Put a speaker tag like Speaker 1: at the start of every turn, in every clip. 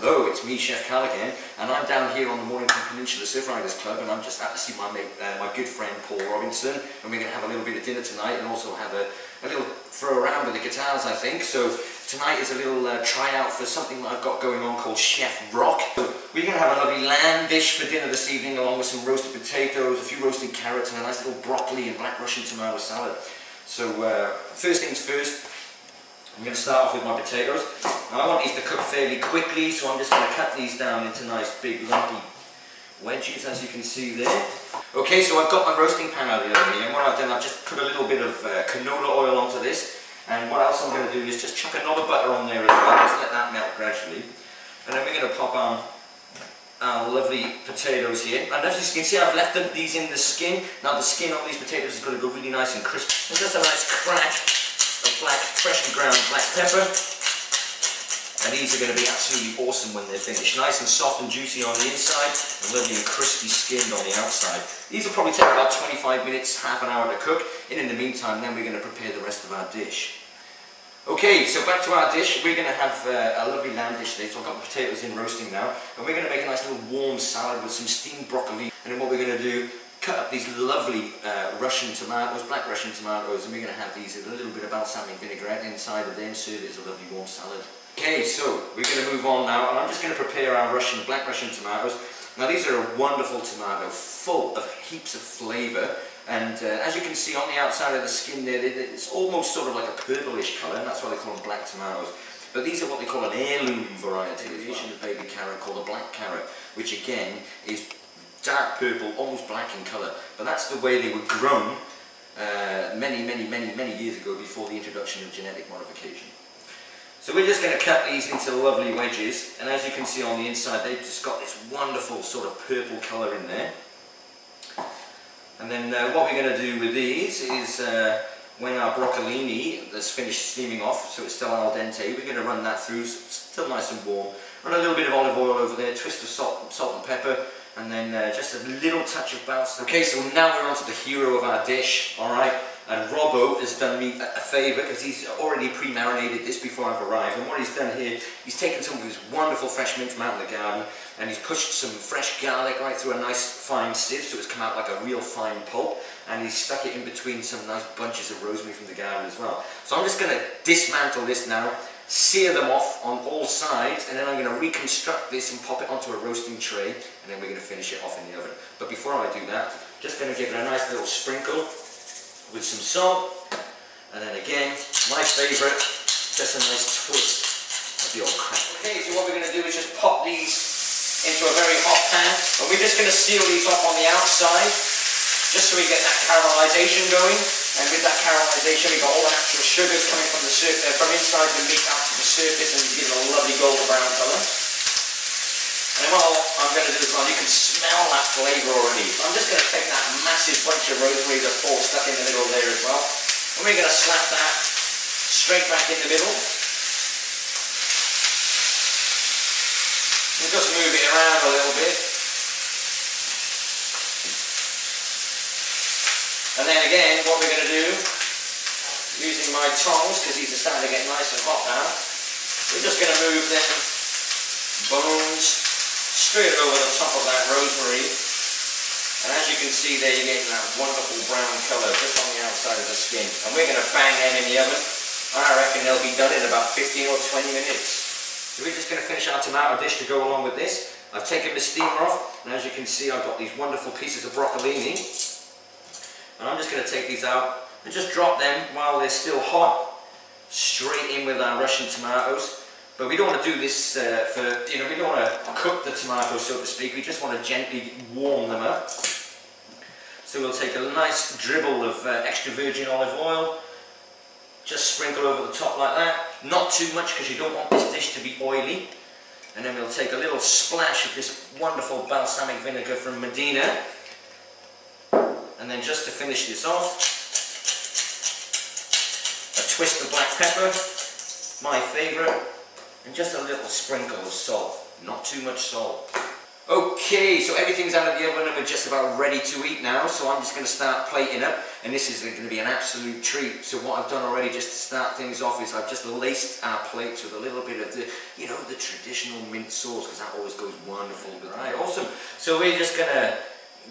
Speaker 1: Hello, it's me, Chef Karl again, and I'm down here on the Mornington Peninsular Surf Riders Club, and I'm just out to see my mate, my good friend Paul Robinson, and we're going to have a little bit of dinner tonight, and also have a little throw around with the guitars, I think. So tonight is a little tryout for something that I've got going on called Chef Rock. So we're going to have a lovely lamb dish for dinner this evening, along with some roasted potatoes, a few roasted carrots, and a nice little broccoli and black Russian tomato salad. So first things first, I'm going to start off with my potatoes. Now I want these to cook fairly quickly, so I'm just going to cut these down into nice big lumpy wedges, as you can see there. Okay, so I've got my roasting pan out of the oven here, and what I've done, I've just put a little bit of canola oil onto this, and what else I'm going to do is just chuck a knob of butter on there as well, just let that melt gradually. And then we're going to pop on our lovely potatoes here, and as you can see, I've left these in the skin. Now the skin on these potatoes is going to go really nice and crisp, and just a nice crack of freshly ground black pepper, and these are going to be absolutely awesome when they're finished. Nice and soft and juicy on the inside, and lovely and crispy skinned on the outside. These will probably take about 25 minutes, half an hour to cook, and in the meantime then we're going to prepare the rest of our dish. Okay, so back to our dish. We're going to have a lovely lamb dish today, so I've got the potatoes in roasting now, and we're going to make a nice little warm salad with some steamed broccoli, and then what we're going to do, cut up these lovely Russian tomatoes, black Russian tomatoes, and we're going to have these with a little bit of balsamic vinaigrette inside of them, serve it as a lovely warm salad. Okay, so we're going to move on now, and I'm just going to prepare our black Russian tomatoes. Now these are a wonderful tomato, full of heaps of flavour, and as you can see on the outside of the skin there, it's almost sort of like a purplish colour, and that's why they call them black tomatoes. But these are what they call an heirloom variety, the Asian baby carrot called a black carrot, which again is dark purple, almost black in colour, but that's the way they were grown many years ago, before the introduction of genetic modification. So we're just going to cut these into lovely wedges, and as you can see on the inside, they've just got this wonderful sort of purple colour in there. And then what we're going to do with these is, when our broccolini that's finished steaming off, so it's still al dente, we're going to run that through, still nice and warm. Run a little bit of olive oil over there, twist of salt and pepper, and then just a little touch of balsam. Okay, so now we're on to the hero of our dish, alright? And Robbo has done me a favour, because he's already pre-marinated this before I've arrived, and what he's done here, he's taken some of his wonderful fresh mint from out in the garden, and he's pushed some fresh garlic right through a nice fine sieve, so it's come out like a real fine pulp, and he's stuck it in between some nice bunches of rosemary from the garden as well. So I'm just going to dismantle this now, sear them off on all sides, and then I'm going to reconstruct this and pop it onto a roasting tray, and then we're going to finish it off in the oven. But before I do that, just going to give it a nice little sprinkle with some salt, and then again, my favourite, just a nice twist of the old crack. Okay, so what we're going to do is just pop these into a very hot pan, and we're just going to seal these off on the outside, just so we get that caramelisation going. And with that caramelisation, we've got all the natural sugars coming from the surface, from inside the meat out to the surface, and give it a lovely golden brown colour. And then what I'm going to do as well, you can smell that flavour already. So I'm just going to take that massive bunch of rosemary that Paul's stuck in the middle there as well, and we're going to slap that straight back in the middle. And just move it around a little bit. And then again, what we're going to do, using my tongs, because these are starting to get nice and hot now, we're just going to move them bones straight over the top of that rosemary. And as you can see there, you're getting that wonderful brown colour just on the outside of the skin. And we're going to bang them in the oven. I reckon they'll be done in about 15 or 20 minutes. So we're just going to finish our tomato dish to go along with this. I've taken the steamer off, and as you can see, I've got these wonderful pieces of broccolini. And I'm just going to take these out and just drop them while they're still hot, straight in with our Russian tomatoes. But we don't want to do this we don't want to cook the tomatoes, so to speak. We just want to gently warm them up. So we'll take a nice dribble of extra virgin olive oil, just sprinkle over the top like that. Not too much, because you don't want this dish to be oily. And then we'll take a little splash of this wonderful balsamic vinegar from Medina. And then just to finish this off, a twist of black pepper, my favourite, and just a little sprinkle of salt, not too much salt. Okay, so everything's out of the oven and we're just about ready to eat now, so I'm just going to start plating up. and this is going to be an absolute treat. So what I've done already just to start things off is I've just laced our plates with a little bit of the, you know, the traditional mint sauce, because that always goes wonderful with it. Right, awesome. So we're just going to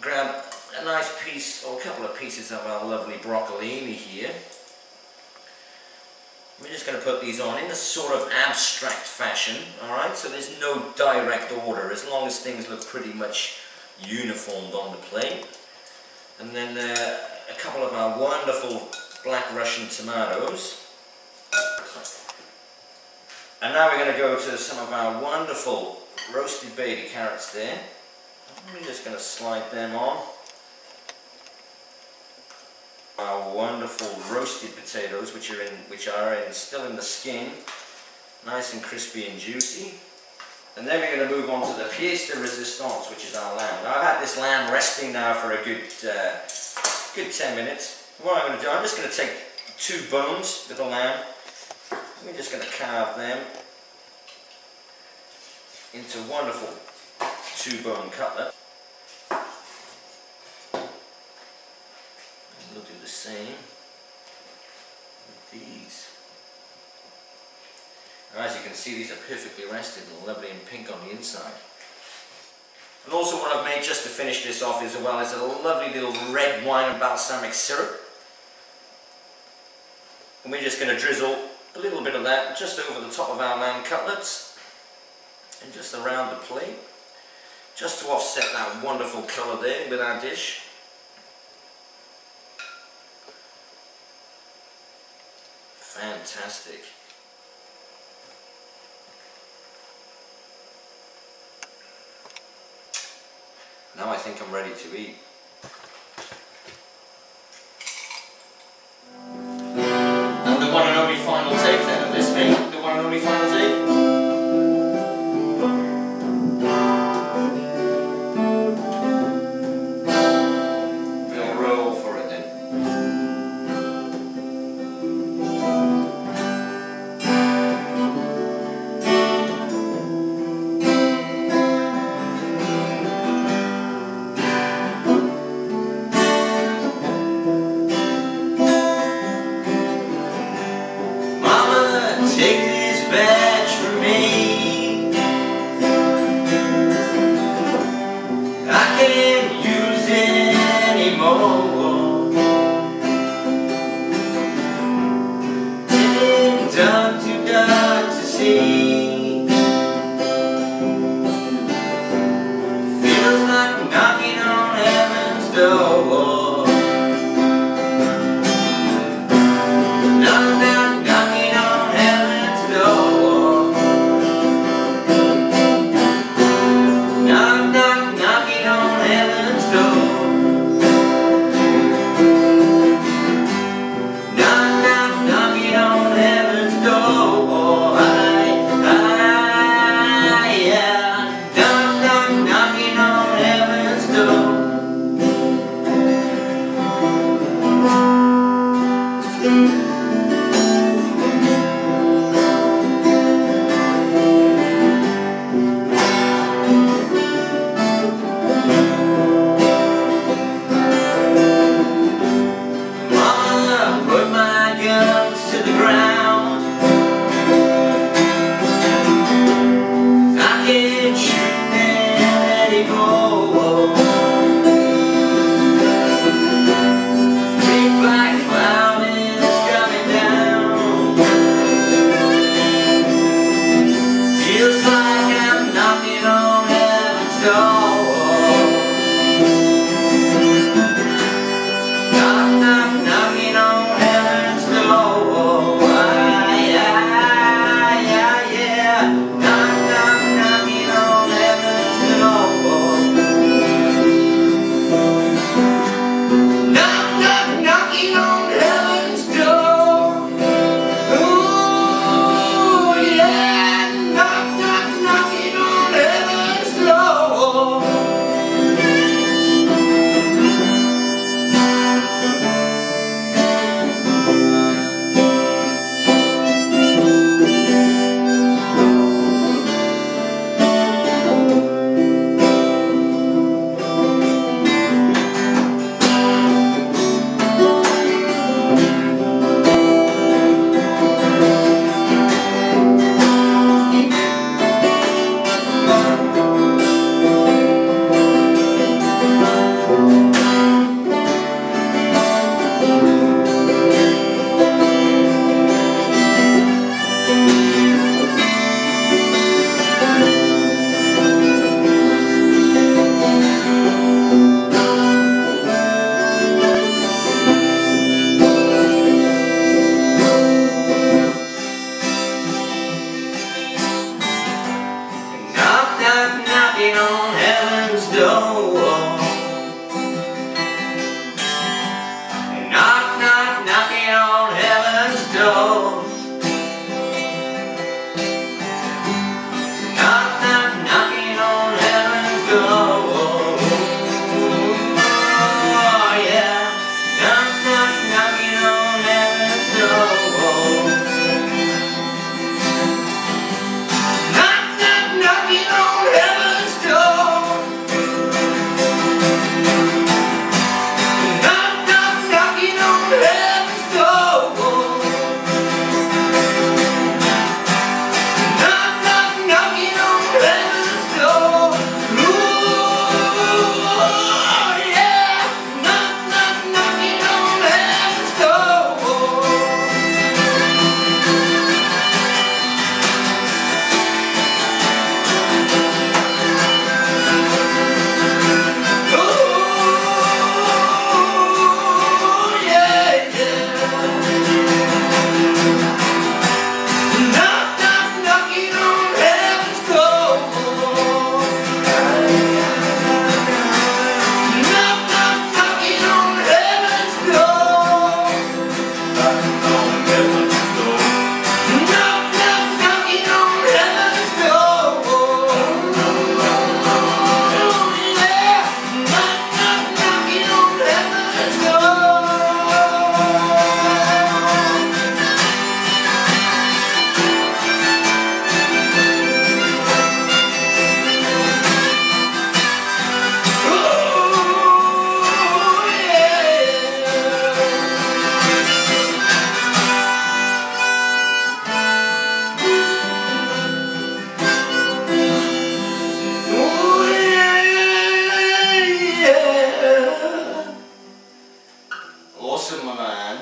Speaker 1: grab a nice piece, or a couple of pieces of our lovely broccolini here. We're just going to put these on in a sort of abstract fashion, alright? So there's no direct order, as long as things look pretty much uniformed on the plate. And then a couple of our wonderful black Russian tomatoes. And now we're going to go to some of our wonderful roasted baby carrots there. We're just going to slide them on. Our wonderful roasted potatoes, which are still in the skin, nice and crispy and juicy. And then we're going to move on to the pièce de résistance, which is our lamb. Now I've had this lamb resting now for a good 10 minutes. What I'm going to do, I'm just going to take 2 bones with the lamb. We're just going to carve them into wonderful 2-bone cutlet. We'll do the same with these. Now, as you can see, these are perfectly rested and lovely and pink on the inside. And also what I've made just to finish this off is a lovely little red wine and balsamic syrup. And we're just going to drizzle a little bit of that just over the top of our lamb cutlets and just around the plate, just to offset that wonderful colour there with our dish. Fantastic. Now I think I'm ready to eat. And the one and only final take then of this, mate. The one and only final take. We'll roll for it then. Take this badge from me. I can't use it anymore. It's dark, too dark to see. Feels like knocking on heaven's door. Big black cloud in the sky. on heaven's door. Knock, knock, knocking on heaven's door. Oh yeah, knock, knock, knocking on heaven's door. Knock, knock, knocking on heaven's door. Knock, knock, knocking on heaven's door. Knock, knock, knocking on heaven's door. Ooh, yeah. Knock, knock, knocking on heaven's door. Ooh, yeah, yeah. Knock, knock, knocking on heaven's door. Knock, knock, knocking on heaven's door. Knock, knock, knocking on heaven's door. Yeah, knock, knock, knocking on heaven's door. Awesome, my man.